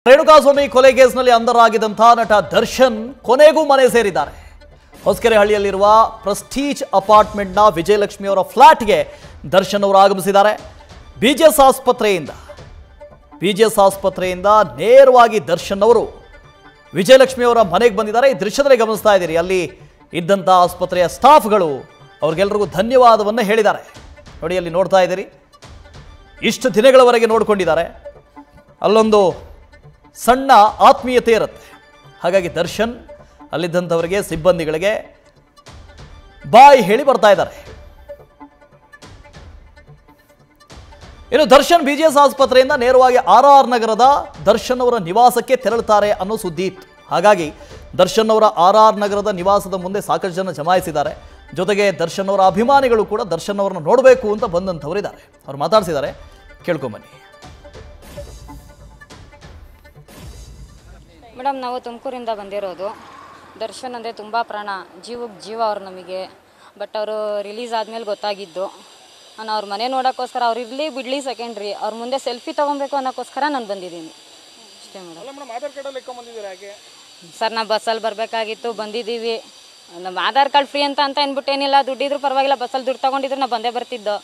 ರೇಣುಕಾಸ್ವಾಮಿ ಕೊಲೆ ಕೇಸ್ನಲ್ಲಿ ಅಂಧರಾಗಿದ್ದಂಥ ನಟ ದರ್ಶನ್ ಕೊನೆಗೂ ಮನೆ ಸೇರಿದ್ದಾರೆ. ಹೊಸಕೆರೆಹಳ್ಳಿಯಲ್ಲಿರುವ ಪ್ರೆಸ್ಟೀಜ್ ಅಪಾರ್ಟ್ಮೆಂಟ್ನ ವಿಜಯಲಕ್ಷ್ಮಿ ಅವರ ಫ್ಲಾಟ್ಗೆ ದರ್ಶನ್ ಅವರು ಆಗಮಿಸಿದ್ದಾರೆ. ಬಿಜಿಎಸ್ ಆಸ್ಪತ್ರೆಯಿಂದ ನೇರವಾಗಿ ದರ್ಶನ್ ಅವರು ವಿಜಯಲಕ್ಷ್ಮಿ ಅವರ ಮನೆಗೆ ಬಂದಿದ್ದಾರೆ. ಈ ದೃಶ್ಯದಲ್ಲಿ ಗಮನಿಸ್ತಾ ಇದ್ದೀರಿ, ಅಲ್ಲಿ ಇದ್ದಂಥ ಆಸ್ಪತ್ರೆಯ ಸ್ಟಾಫ್ಗಳು ಅವ್ರಿಗೆಲ್ಲರಿಗೂ ಧನ್ಯವಾದವನ್ನು ಹೇಳಿದ್ದಾರೆ. ನೋಡಿ, ಅಲ್ಲಿ ನೋಡ್ತಾ ಇದ್ದೀರಿ, ಇಷ್ಟು ದಿನಗಳವರೆಗೆ ನೋಡಿಕೊಂಡಿದ್ದಾರೆ. ಅಲ್ಲೊಂದು ಸಣ್ಣ ಆತ್ಮೀಯತೆ ಇರುತ್ತೆ. ಹಾಗಾಗಿ ದರ್ಶನ್ ಅಲ್ಲಿದ್ದಂಥವರಿಗೆ, ಸಿಬ್ಬಂದಿಗಳಿಗೆ ಬಾಯ್ ಹೇಳಿ ಬರ್ತಾ ಇದ್ದಾರೆ. ಇನ್ನು ದರ್ಶನ್ ಬಿಜಿಎಸ್ ಆಸ್ಪತ್ರೆಯಿಂದ ನೇರವಾಗಿ RR ನಗರದ ದರ್ಶನ್ ಅವರ ನಿವಾಸಕ್ಕೆ ತೆರಳುತ್ತಾರೆ ಅನ್ನೋ ಸುದ್ದಿ ಇತ್ತು. ಹಾಗಾಗಿ ದರ್ಶನ್ ಅವರ RR ನಗರದ ನಿವಾಸದ ಮುಂದೆ ಸಾಕಷ್ಟು ಜನ ಜಮಾಯಿಸಿದ್ದಾರೆ. ಜೊತೆಗೆ ದರ್ಶನ್ ಅವರ ಅಭಿಮಾನಿಗಳು ಕೂಡ ದರ್ಶನ್ ಅವರನ್ನು ನೋಡಬೇಕು ಅಂತ ಬಂದಂಥವರಿದ್ದಾರೆ. ಅವ್ರು ಮಾತಾಡ್ಸಿದ್ದಾರೆ, ಕೇಳ್ಕೊಂಬನ್ನಿ. ಮೇಡಮ್, ನಾವು ತುಮಕೂರಿಂದ ಬಂದಿರೋದು. ದರ್ಶನ್ ಅಂದರೆ ತುಂಬ ಪ್ರಾಣ, ಜೀವಕ್ಕೆ ಜೀವ ಅವ್ರು ನಮಗೆ. ಬಟ್ ಅವರು ರಿಲೀಸ್ ಆದಮೇಲೆ ಗೊತ್ತಾಗಿದ್ದು. ನಾನು ಅವ್ರ ಮನೆ ನೋಡೋಕ್ಕೋಸ್ಕರ, ಅವ್ರು ಇರಲಿ ಬಿಡಲಿ ಸೆಕೆಂಡ್ರಿ, ಅವ್ರ ಮುಂದೆ ಸೆಲ್ಫಿ ತೊಗೊಬೇಕು ಅನ್ನೋಕ್ಕೋಸ್ಕರ ನಾನು ಬಂದಿದ್ದೀನಿ ಅಷ್ಟೇ ಮೇಡಮ್. ಸರ್, ನಾವು ಬಸ್ಸಲ್ಲಿ ಬರಬೇಕಾಗಿತ್ತು, ಬಂದಿದ್ದೀವಿ. ನಮ್ಮ ಆಧಾರ್ ಕಾರ್ಡ್ ಫ್ರೀ ಅಂತ ಅಂದ್ಬಿಟ್ಟು ಏನಿಲ್ಲ, ದುಡ್ಡಿದ್ರು ಪರವಾಗಿಲ್ಲ, ಬಸ್ಸಲ್ಲಿ ದುಡ್ಡು ತೊಗೊಂಡಿದ್ರು ನಾವು ಬಂದೇ ಬರ್ತಿದ್ದೋ.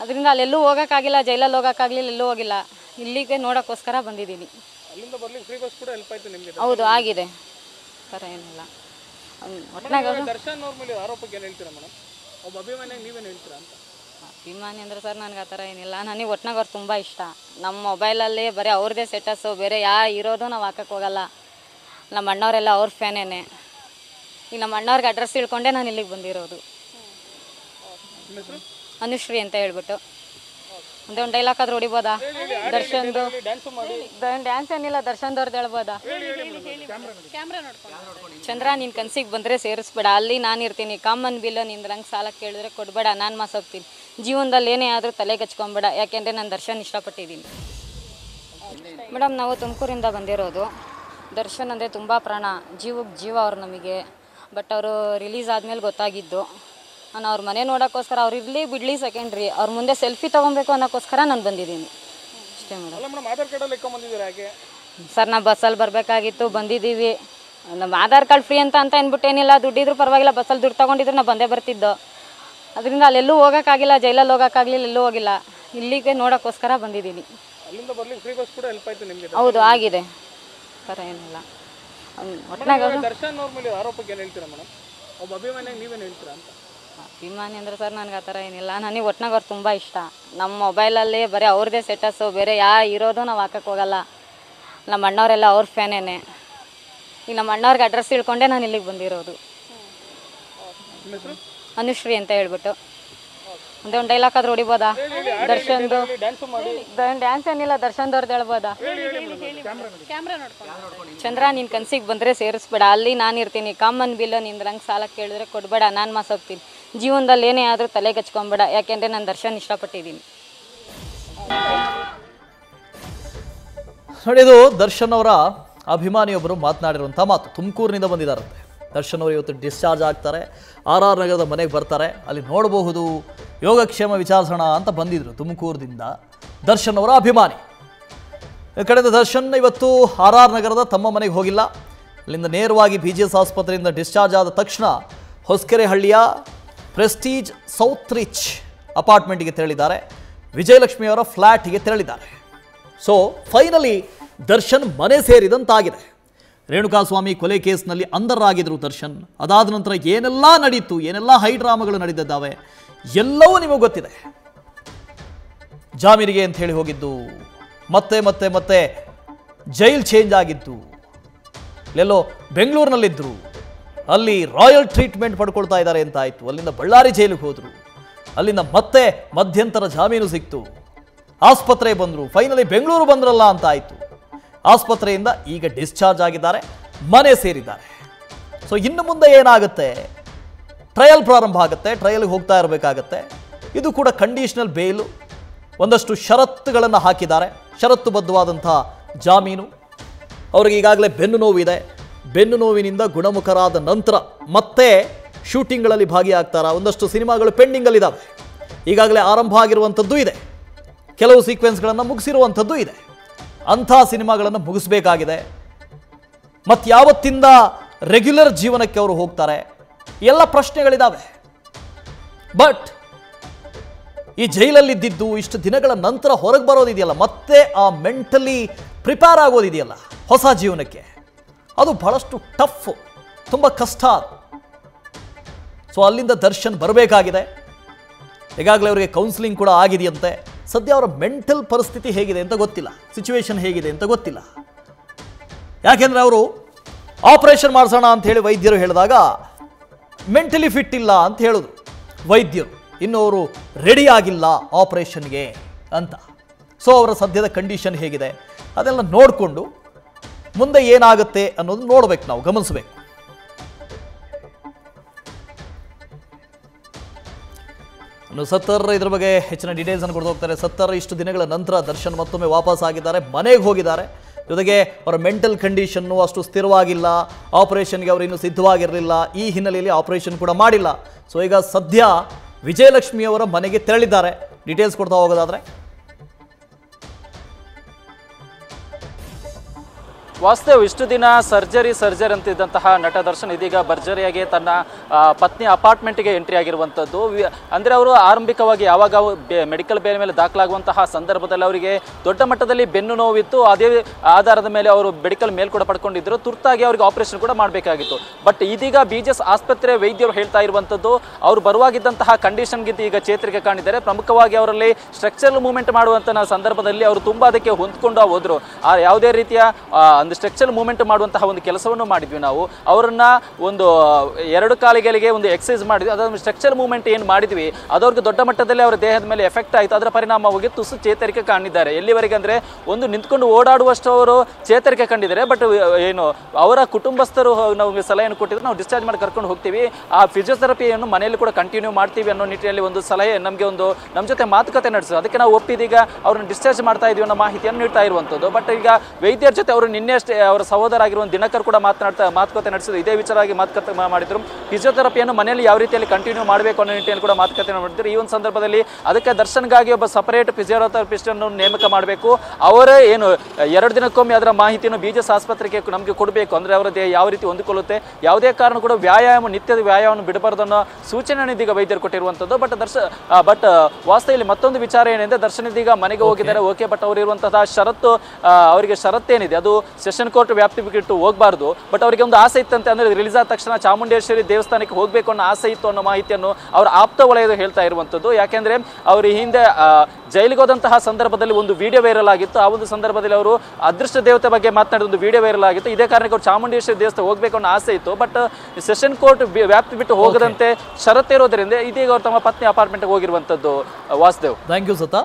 ಅದರಿಂದ ಅಲ್ಲೆಲ್ಲೂ ಹೋಗೋಕ್ಕಾಗಿಲ್ಲ, ಜೈಲಲ್ಲಿ ಹೋಗೋಕ್ಕಾಗಲಿಲ್ಲ, ಎಲ್ಲೂ ಹೋಗಿಲ್ಲ. ಇಲ್ಲಿಗೆ ನೋಡೋಕ್ಕೋಸ್ಕರ ಬಂದಿದ್ದೀನಿ. ಹೌದು, ಆಗಿದೆ, ಥರ ಏನಿಲ್ಲ. ಅಭಿಮಾನಿ ಅಂದರೆ ಸರ್, ನನಗೆ ಆ ಥರ ಏನಿಲ್ಲ. ನನಗೆ ಒಟ್ನಾಗ ಅವ್ರು ತುಂಬ ಇಷ್ಟ. ನಮ್ಮ ಮೊಬೈಲಲ್ಲಿ ಬರೀ ಅವ್ರದ್ದೇ ಸ್ಟೇಟಸ್ಸು, ಬೇರೆ ಇರೋದು ನಾವು ಹಾಕಕ್ಕೆ ಹೋಗಲ್ಲ. ನಮ್ಮ ಅಣ್ಣವರೆಲ್ಲ ಅವ್ರ ಫ್ಯಾನೇನೆ. ಈಗ ನಮ್ಮ ಅಣ್ಣವ್ರಿಗೆ ಅಡ್ರೆಸ್ ತಿಳ್ಕೊಂಡೆ ನಾನು ಇಲ್ಲಿಗೆ ಬಂದಿರೋದು. ಅನುಶ್ರೀ ಅಂತ ಹೇಳ್ಬಿಟ್ಟು. ಒಂದು ಡೈಲಾಗ್ ಆದ್ರೂ ಹೊಡಿಬೋದಾ? ದರ್ಶನ್ದು ಡ್ಯಾನ್ಸ್ ಏನಿಲ್ಲ, ದರ್ಶನ್ದವ್ರದ್ದು ಹೇಳ್ಬೋದಾ? ಚಂದ್ರ, ನೀನು ಕನ್ಸಿಗೆ ಬಂದರೆ ಸೇರಿಸ್ಬೇಡ, ಅಲ್ಲಿ ನಾನು ಇರ್ತೀನಿ. ಕಾಮನ್ ಬಿಲ್ಲು ನಿಂದ್ರಂಗೆ ಸಾಲ ಕೇಳಿದ್ರೆ ಕೊಡಬೇಡ, ನಾನು ಮಾಸೋಗ್ತೀನಿ. ಜೀವನದಲ್ಲಿ ಏನೇ ಆದರೂ ತಲೆಗೆ ಹಚ್ಕೊಂಬೇಡ, ಯಾಕೆಂದರೆ ನಾನು ದರ್ಶನ್ ಇಷ್ಟಪಟ್ಟಿದ್ದೀನಿ. ಮೇಡಮ್, ನಾವು ತುಮಕೂರಿಂದ ಬಂದಿರೋದು. ದರ್ಶನ್ ಅಂದರೆ ತುಂಬ ಪ್ರಾಣ, ಜೀವಕ್ಕೆ ಜೀವ ಅವ್ರು ನಮಗೆ. ಬಟ್ ಅವರು ರಿಲೀಸ್ ಆದಮೇಲೆ ಗೊತ್ತಾಗಿದ್ದು. ನಾನು ಅವ್ರ ಮನೆ ನೋಡೋಕ್ಕೋಸ್ಕರ, ಅವ್ರು ಇರಲಿ ಬಿಡಲಿ ಸೆಕೆಂಡ್ರಿ, ಅವ್ರ ಮುಂದೆ ಸೆಲ್ಫಿ ತೊಗೊಬೇಕು ಅನ್ನೋಕ್ಕೋಸ್ಕರ ನಾನು ಬಂದಿದ್ದೀನಿ ಅಷ್ಟೇ ಮೇಡಮ್. ಸರ್, ನಾವು ಬಸ್ಸಲ್ಲಿ ಬರಬೇಕಾಗಿತ್ತು, ಬಂದಿದ್ದೀವಿ. ನಮ್ಮ ಆಧಾರ್ ಕಾರ್ಡ್ ಫ್ರೀ ಅಂತ ಅಂದ್ಬಿಟ್ಟು ಏನಿಲ್ಲ, ದುಡ್ಡಿದ್ರು ಪರವಾಗಿಲ್ಲ, ಬಸ್ಸಲ್ಲಿ ದುಡ್ಡು ತೊಗೊಂಡಿದ್ರು ನಾವು ಬಂದೇ ಬರ್ತಿದ್ದೋ. ಅದರಿಂದ ಅಲ್ಲೆಲ್ಲೂ ಹೋಗೋಕ್ಕಾಗಿಲ್ಲ, ಜೈಲಲ್ಲಿ ಹೋಗೋಕ್ಕಾಗಲಿಲ್ಲ, ಎಲ್ಲೂ ಹೋಗಿಲ್ಲ. ಇಲ್ಲಿಗೆ ನೋಡೋಕ್ಕೋಸ್ಕರ ಬಂದಿದ್ದೀನಿ. ಹೌದು, ಆಗಿದೆ, ಥರ ಏನಿಲ್ಲ. ಅಭಿಮಾನಿ ಅಂದರೆ ಸರ್, ನನಗೆ ಆ ಥರ ಏನಿಲ್ಲ. ನನಗೆ ಒಟ್ನಾಗ ಅವ್ರು ತುಂಬ ಇಷ್ಟ. ನಮ್ಮ ಮೊಬೈಲಲ್ಲಿ ಬರೀ ಅವ್ರದ್ದೇ ಸ್ಟೇಟಸ್ಸು, ಬೇರೆ ಇರೋದು ನಾವು ಹಾಕಕ್ಕೆ ಹೋಗಲ್ಲ. ನಮ್ಮ ಅಣ್ಣವರೆಲ್ಲ ಅವ್ರ ಫ್ಯಾನೇನೆ. ಈಗ ನಮ್ಮ ಅಣ್ಣವ್ರಿಗೆ ಅಡ್ರೆಸ್ ತಿಳ್ಕೊಂಡೆ ನಾನು ಇಲ್ಲಿಗೆ ಬಂದಿರೋದು. ಅನುಶ್ರೀ ಅಂತ ಹೇಳ್ಬಿಟ್ಟು. ಒಂದು ಡೈಲಾಗ್ ಆದ್ರೂ ಹೊಡಿಬೋದಾ? ದರ್ಶನ್ದು ಡ್ಯಾನ್ಸ್ ಏನಿಲ್ಲ, ದರ್ಶನ್ದವ್ರದ್ದು ಹೇಳ್ಬೋದಾ? ಚಂದ್ರ, ನೀನು ಕನ್ಸಿಗೆ ಬಂದರೆ ಸೇರಿಸ್ಬೇಡ, ಅಲ್ಲಿ ನಾನು ಇರ್ತೀನಿ. ಕಾಮನ್ ಬಿಲ್ಲು ನಿಂದ್ರಂಗೆ ಸಾಲ ಕೇಳಿದ್ರೆ ಕೊಡಬೇಡ, ನಾನು ಮಾಸೋಗ್ತೀನಿ. ಜೀವನದಲ್ಲಿ ಏನೇ ಆದರೂ ತಲೆಗೆ ಹಚ್ಕೊಂಬೇಡ, ಯಾಕೆಂದರೆ ನಾನು ದರ್ಶನ್ ಇಷ್ಟಪಟ್ಟಿದ್ದೀನಿ. ನೋಡಿ, ಇದು ದರ್ಶನ್ ಅವರ ಅಭಿಮಾನಿಯೊಬ್ಬರು ಮಾತನಾಡಿರುವಂಥ ಮಾತು. ತುಮಕೂರಿನಿಂದ ಬಂದಿದ್ದಾರಂತೆ. ದರ್ಶನ್ ಅವರು ಇವತ್ತು ಡಿಸ್ಚಾರ್ಜ್ ಆಗ್ತಾರೆ, RR ನಗರದ ಮನೆಗೆ ಬರ್ತಾರೆ. ಅಲ್ಲಿ ನೋಡಬಹುದು, ಯೋಗಕ್ಷೇಮ ವಿಚಾರಿಸೋಣ ಅಂತ ಬಂದಿದ್ರು ತುಮಕೂರಿನಿಂದ ದರ್ಶನ್ ಅವರ ಅಭಿಮಾನಿ. ಕಡೆದ ದರ್ಶನ್ ಇವತ್ತು RR ನಗರದ ತಮ್ಮ ಮನೆಗೆ ಹೋಗಿಲ್ಲ. ಅಲ್ಲಿಂದ ನೇರವಾಗಿ ಬಿಜಿಎಸ್ ಆಸ್ಪತ್ರೆಯಿಂದ ಡಿಸ್ಚಾರ್ಜ್ ಆದ ತಕ್ಷಣ ಹೊಸಕೆರೆಹಳ್ಳಿಯ ಪ್ರೆಸ್ಟೀಜ್ ಸೌತ್ ರಿಚ್ ಅಪಾರ್ಟ್ಮೆಂಟ್ಗೆ ತೆರಳಿದ್ದಾರೆ. ವಿಜಯಲಕ್ಷ್ಮಿ ಅವರ ಫ್ಲ್ಯಾಟ್ಗೆ ತೆರಳಿದ್ದಾರೆ. ಸೊ ಫೈನಲಿ ದರ್ಶನ್ ಮನೆ ಸೇರಿದಂತಾಗಿದೆ. ರೇಣುಕಾಸ್ವಾಮಿ ಕೊಲೆ ಕೇಸ್ನಲ್ಲಿ ಅಂಧರಾಗಿದ್ದರು ದರ್ಶನ್. ಅದಾದ ನಂತರ ಏನೆಲ್ಲ ನಡೀತು, ಏನೆಲ್ಲ ಹೈಡ್ರಾಮಾಗಳು ನಡೆದಿದ್ದಾವೆ ಎಲ್ಲವೂ ನಿಮಗೆ ಗೊತ್ತಿದೆ. ಜಾಮೀನಿಗೆ ಅಂತ ಹೇಳಿ ಹೋಗಿದ್ದು, ಮತ್ತೆ ಮತ್ತೆ ಮತ್ತೆ ಜೈಲ್ ಚೇಂಜ್ ಆಗಿದ್ದು, ಎಲ್ಲೋ ಬೆಂಗಳೂರಿನಲ್ಲಿದ್ದರು, ಅಲ್ಲಿ ರಾಯಲ್ ಟ್ರೀಟ್ಮೆಂಟ್ ಪಡ್ಕೊಳ್ತಾ ಇದ್ದಾರೆ ಅಂತ ಆಯಿತು. ಅಲ್ಲಿಂದ ಬಳ್ಳಾರಿ ಜೈಲಿಗೆ ಹೋದರು, ಅಲ್ಲಿಂದ ಮತ್ತೆ ಮಧ್ಯಂತರ ಜಾಮೀನು ಸಿಕ್ತು, ಆಸ್ಪತ್ರೆ ಬಂದರು, ಫೈನಲಿ ಬೆಂಗಳೂರು ಬಂದ್ರಲ್ಲ ಅಂತ ಆಯಿತು. ಆಸ್ಪತ್ರೆಯಿಂದ ಈಗ ಡಿಸ್ಚಾರ್ಜ್ ಆಗಿದ್ದಾರೆ, ಮನೆ ಸೇರಿದ್ದಾರೆ. ಸೊ ಇನ್ನು ಮುಂದೆ ಏನಾಗುತ್ತೆ? ಟ್ರಯಲ್ ಪ್ರಾರಂಭ ಆಗುತ್ತೆ, ಟ್ರಯಲ್ಗೆ ಹೋಗ್ತಾ ಇರಬೇಕಾಗತ್ತೆ. ಇದು ಕೂಡ ಕಂಡೀಷನಲ್ ಬೇಲು. ಒಂದಷ್ಟು ಷರತ್ತುಗಳನ್ನು ಹಾಕಿದ್ದಾರೆ, ಷರತ್ತುಬದ್ಧವಾದಂಥ ಜಾಮೀನು. ಅವ್ರಿಗೆ ಈಗಾಗಲೇ ಬೆನ್ನು ನೋವಿದೆ. ಬೆನ್ನು ನೋವಿನಿಂದ ಗುಣಮುಖರಾದ ನಂತರ ಮತ್ತೆ ಶೂಟಿಂಗ್ಗಳಲ್ಲಿ ಭಾಗಿಯಾಗ್ತಾರ. ಒಂದಷ್ಟು ಸಿನಿಮಾಗಳು ಪೆಂಡಿಂಗಲ್ಲಿದ್ದಾವೆ, ಈಗಾಗಲೇ ಆರಂಭ ಆಗಿರುವಂಥದ್ದು ಇದೆ, ಕೆಲವು ಸೀಕ್ವೆನ್ಸ್ಗಳನ್ನು ಮುಗಿಸಿರುವಂಥದ್ದು ಇದೆ. ಅಂಥ ಸಿನಿಮಾಗಳನ್ನು ಮುಗಿಸ್ಬೇಕಾಗಿದೆ. ಮತ್ತು ಯಾವತ್ತಿಂದ ರೆಗ್ಯುಲರ್ ಜೀವನಕ್ಕೆ ಅವರು ಹೋಗ್ತಾರೆ, ಎಲ್ಲ ಪ್ರಶ್ನೆಗಳಿದ್ದಾವೆ. ಬಟ್ ಈ ಜೈಲಲ್ಲಿದ್ದಿದ್ದು ಇಷ್ಟು ದಿನಗಳ ನಂತರ ಹೊರಗೆ ಬರೋದಿದೆಯಲ್ಲ, ಮತ್ತೆ ಆ ಮೆಂಟಲಿ ಪ್ರಿಪೇರ್ ಆಗೋದಿದೆಯಲ್ಲ ಹೊಸ ಜೀವನಕ್ಕೆ, ಅದು ಬಹಳಷ್ಟು ಟಫ್, ತುಂಬ ಕಷ್ಟ. ಸೊ ಅಲ್ಲಿಂದ ದರ್ಶನ್ ಬರಬೇಕಾಗಿದೆ. ಈಗಾಗಲೇ ಅವರಿಗೆ ಕೌನ್ಸಿಲಿಂಗ್ ಕೂಡ ಆಗಿದೆಯಂತೆ. ಸದ್ಯ ಅವರ ಮೆಂಟಲ್ ಪರಿಸ್ಥಿತಿ ಹೇಗಿದೆ ಅಂತ ಗೊತ್ತಿಲ್ಲ, ಸಿಚುವೇಶನ್ ಹೇಗಿದೆ ಅಂತ ಗೊತ್ತಿಲ್ಲ. ಯಾಕೆಂದರೆ ಅವರು ಆಪರೇಷನ್ ಮಾಡಿಸೋಣ ಅಂತ ಹೇಳಿ ವೈದ್ಯರು ಹೇಳಿದಾಗ ಮೆಂಟಲಿ ಫಿಟ್ ಇಲ್ಲ ಅಂತ ಹೇಳಿದ್ರು ವೈದ್ಯರು. ಇನ್ನು ಅವರು ರೆಡಿ ಆಗಿಲ್ಲ ಆಪರೇಷನ್ಗೆ ಅಂತ. ಸೊ ಅವರ ಸದ್ಯದ ಕಂಡೀಷನ್ ಹೇಗಿದೆ ಅದೆಲ್ಲ ನೋಡಿಕೊಂಡು ಮುಂದೆ ಏನಾಗುತ್ತೆ ಅನ್ನೋದು ನೋಡ್ಬೇಕು, ನಾವು ಗಮನಿಸಬೇಕು. ಇನ್ನು ಸತ್ತರ್ ಇದ್ರ ಬಗ್ಗೆ ಹೆಚ್ಚಿನ ಡೀಟೇಲ್ಸ್ ಅನ್ನು ಕೊಡ್ತಾ ಹೋಗ್ತಾರೆ. ಸತ್ತರ್ ಇಷ್ಟು ದಿನಗಳ ನಂತರ ದರ್ಶನ್ ಮತ್ತೊಮ್ಮೆ ವಾಪಸ್ ಆಗಿದ್ದಾರೆ, ಮನೆಗೆ ಹೋಗಿದ್ದಾರೆ. ಜೊತೆಗೆ ಅವರ ಮೆಂಟಲ್ ಕಂಡೀಷನ್ನು ಅಷ್ಟು ಸ್ಥಿರವಾಗಿಲ್ಲ, ಆಪರೇಷನ್ಗೆ ಅವರು ಇನ್ನೂ ಸಿದ್ಧವಾಗಿರಲಿಲ್ಲ. ಈ ಹಿನ್ನೆಲೆಯಲ್ಲಿ ಆಪರೇಷನ್ ಕೂಡ ಮಾಡಿಲ್ಲ. ಸೊ ಈಗ ಸದ್ಯ ವಿಜಯಲಕ್ಷ್ಮಿ ಅವರ ಮನೆಗೆ ತೆರಳಿದ್ದಾರೆ. ಡೀಟೇಲ್ಸ್ ಕೊಡ್ತಾ ಹೋಗೋದಾದ್ರೆ, ವಾಸ್ತವ ಇಷ್ಟು ದಿನ ಸರ್ಜರಿ ಅಂತಿದ್ದಂತಹ ನಟ ದರ್ಶನ್ ಇದೀಗ ಭರ್ಜರಿಯಾಗಿ ತನ್ನ ಪತ್ನಿ ಅಪಾರ್ಟ್ಮೆಂಟ್ಗೆ ಎಂಟ್ರಿ ಆಗಿರುವಂಥದ್ದು. ಅಂದರೆ ಅವರು ಆರಂಭಿಕವಾಗಿ ಯಾವಾಗ ಮೆಡಿಕಲ್ ಬೇರೆ ಮೇಲೆ ದಾಖಲಾಗುವಂತಹ ಸಂದರ್ಭದಲ್ಲಿ ಅವರಿಗೆ ದೊಡ್ಡ ಮಟ್ಟದಲ್ಲಿ ಬೆನ್ನು ನೋವಿತ್ತು. ಅದೇ ಆಧಾರದ ಮೇಲೆ ಅವರು ಮೆಡಿಕಲ್ ಮೇಲ್ ಕೂಡ ಪಡ್ಕೊಂಡಿದ್ದರು. ತುರ್ತಾಗಿ ಅವರಿಗೆ ಆಪರೇಷನ್ ಕೂಡ ಮಾಡಬೇಕಾಗಿತ್ತು. ಬಟ್ ಇದೀಗ BGS ಆಸ್ಪತ್ರೆ ವೈದ್ಯರು ಹೇಳ್ತಾ ಇರುವಂಥದ್ದು ಅವರು ಬರುವಾಗಿದ್ದಂತಹ ಕಂಡೀಷನ್ಗಿಂತ ಈಗ ಚೇತರಿಕೆ ಕಾಣಿದ್ದಾರೆ. ಪ್ರಮುಖವಾಗಿ ಅವರಲ್ಲಿ ಸ್ಟ್ರಕ್ಚರಲ್ ಮೂವ್ಮೆಂಟ್ ಮಾಡುವಂತಹ ಸಂದರ್ಭದಲ್ಲಿ ಅವರು ತುಂಬ ಅದಕ್ಕೆ ಹೊಂದ್ಕೊಂಡು ಹೋದ್ರು. ಯಾವುದೇ ರೀತಿಯ ಒಂದು ಸ್ಟ್ರಕ್ಚರಲ್ ಮೂವ್ಮೆಂಟ್ ಮಾಡುವಂತಹ ಒಂದು ಕೆಲಸವನ್ನು ಮಾಡಿದ್ವಿ ನಾವು. ಅವರನ್ನ ಒಂದು 2 ಕಾಲಿಗಳಿಗೆ ಒಂದು ಎಕ್ಸಸೈಸ್ ಮಾಡಿದ್ವಿ. ಅದೊಂದು ಸ್ಟ್ರಕ್ಚರಲ್ ಮೂವ್ಮೆಂಟ್ ಏನು ಮಾಡಿದ್ವಿ ಅದವ್ರಿಗೆ ದೊಡ್ಡ ಮಟ್ಟದಲ್ಲಿ ಅವರ ದೇಹದ ಮೇಲೆ ಎಫೆಕ್ಟ್ ಆಯಿತು. ಅದರ ಪರಿಣಾಮವಾಗಿ ತುಸು ಚೇತರಿಕೆ ಕಾಣಿದ್ದಾರೆ. ಎಲ್ಲಿವರೆಗೆ ಅಂದರೆ ಒಂದು ನಿಂತ್ಕೊಂಡು ಓಡಾಡುವಷ್ಟು ಅವರು ಚೇತರಿಕೆ ಕಂಡಿದ್ದಾರೆ. ಬಟ್ ಏನು ಅವರ ಕುಟುಂಬಸ್ಥರು ನಮಗೆ ಸಲಹೆಯನ್ನು ಕೊಟ್ಟಿದ್ರು, ನಾವು ಡಿಸ್ಚಾರ್ಜ್ ಮಾಡಿ ಕರ್ಕೊಂಡು ಹೋಗ್ತೀವಿ, ಆ ಫಿಸಿಯೋಥೆರಪಿಯನ್ನು ಮನೆಯಲ್ಲಿ ಕೂಡ ಕಂಟಿನ್ಯೂ ಮಾಡ್ತೀವಿ ಅನ್ನೋ ನಿಟ್ಟಿನಲ್ಲಿ ಒಂದು ಸಲಹೆ ನಮಗೆ ನಮ್ಮ ಜೊತೆ ಮಾತುಕತೆ ನಡೆಸಿದ್ರು. ಅದಕ್ಕೆ ನಾವು ಒಪ್ಪಿದೀಗ ಅವ್ರನ್ನ ಡಿಸ್ಚಾರ್ಜ್ ಮಾಡ್ತಾ ಇದೀವಿ ಅನ್ನೋ ಮಾಹಿತಿಯನ್ನು ನೀಡ್ತಾ ಇರುವಂಥದ್ದು. ಬಟ್ ಈಗ ವೈದ್ಯರ ಜೊತೆ ಅವರು ನಿನ್ನೆ ಅವರ ಸಹೋದರ ಆಗಿರುವ ದಿನಕರ್ ಕೂಡ ಮಾತುಕತೆ ನಡೆಸಿದ್ರು. ಇದೇ ವಿಚಾರವಾಗಿ ಮಾತುಕತೆ ಮಾಡಿದ್ರು. ಫಿಸಿಯೋಥೆರಪಿಯನ್ನು ಮನೆಯಲ್ಲಿ ಯಾವ ರೀತಿಯಲ್ಲಿ ಕಂಟಿನ್ಯೂ ಮಾಡಬೇಕು ಅನ್ನೋ ನಿಟ್ಟಿನಲ್ಲಿ ಕೂಡ ಮಾತುಕತೆ ಮಾಡಿದ್ರು. ಈ ಒಂದು ಸಂದರ್ಭದಲ್ಲಿ ಅದಕ್ಕೆ ದರ್ಶನ್ಗಾಗಿ ಒಬ್ಬ ಸಪರೇಟ್ ಫಿಸಿಯೋಥೆರಪಿಸ್ಟ್ ಅನ್ನು ನೇಮಕ ಮಾಡಬೇಕು. ಅವರೇ ಏನು 2 ದಿನಕ್ಕೊಮ್ಮೆ ಅದರ ಮಾಹಿತಿಯನ್ನು BGS ಆಸ್ಪತ್ರೆಗೆ ನಮಗೆ ಕೊಡಬೇಕು. ಅಂದರೆ ಅವರ ದೇಹ ಯಾವ ರೀತಿ ಹೊಂದಿಕೊಳ್ಳುತ್ತೆ, ಯಾವುದೇ ಕಾರಣ ಕೂಡ ನಿತ್ಯದ ವ್ಯಾಯಾಮವನ್ನು ಬಿಡಬಾರ್ದು ಅನ್ನೋ ಸೂಚನೆಯನ್ನು ಇದೀಗ ವೈದ್ಯರು ಕೊಟ್ಟಿರುವಂಥದ್ದು. ಬಟ್ ವಾಸ್ತವದಲ್ಲಿ ಮತ್ತೊಂದು ವಿಚಾರ ಏನೆಂದರೆ ದರ್ಶನ್ ಇದೀಗ ಮನೆಗೆ ಹೋಗಿದ್ದಾರೆ, ಓಕೆ. ಬಟ್ ಅವರು ಇರುವಂತಹ ಷರತ್ತು, ಅವರಿಗೆ ಷರತ್ತೇನಿದೆ ಅದು ಸೆಷನ್ ಕೋರ್ಟ್ ವ್ಯಾಪ್ತಿ ಬಿಟ್ಟು ಹೋಗಬಾರ್ದು. ಬಟ್ ಅವರಿಗೆ ಒಂದು ಆಸೆ ಇತ್ತಂತೆ, ಅಂದರೆ ರಿಲೀಸ್ ಆದ ತಕ್ಷಣ ಚಾಮುಂಡೇಶ್ವರಿ ದೇವಸ್ಥಾನಕ್ಕೆ ಹೋಗಬೇಕು ಅನ್ನೋ ಆಸೆ ಇತ್ತು ಅನ್ನೋ ಮಾಹಿತಿಯನ್ನು ಅವರ ಆಪ್ತ ವಲಯದ ಹೇಳ್ತಾ ಇರುವಂಥದ್ದು. ಯಾಕೆಂದರೆ ಅವರು ಹಿಂದೆ ಜೈಲಿಗೆ ಹೋದಂತಹ ಸಂದರ್ಭದಲ್ಲಿ ಒಂದು ವಿಡಿಯೋ ವೈರಲ್ ಆಗಿತ್ತು. ಆ ಒಂದು ಸಂದರ್ಭದಲ್ಲಿ ಅವರು ಅದೃಷ್ಟ ದೇವತೆ ಬಗ್ಗೆ ಮಾತನಾಡಿದ ಒಂದು ವಿಡಿಯೋ ವೈರಲ್ ಆಗಿತ್ತು. ಇದೇ ಕಾರಣಕ್ಕೆ ಅವರು ಚಾಮುಂಡೇಶ್ವರಿ ದೇವಸ್ಥಾನ ಹೋಗಬೇಕು ಅನ್ನೋ ಆಸೆ ಇತ್ತು. ಬಟ್ ಸೆಷನ್ ಕೋರ್ಟ್ ವ್ಯಾಪ್ತಿ ಬಿಟ್ಟು ಹೋಗದಂತೆ ಷರತ್ತು ಇರೋದರಿಂದ ಇದೀಗ ಅವರು ತಮ್ಮ ಪತ್ನಿ ಅಪಾರ್ಟ್ಮೆಂಟ್ಗೆ ಹೋಗಿರುವಂಥದ್ದು. Vasudev, thank you ಸತಾ.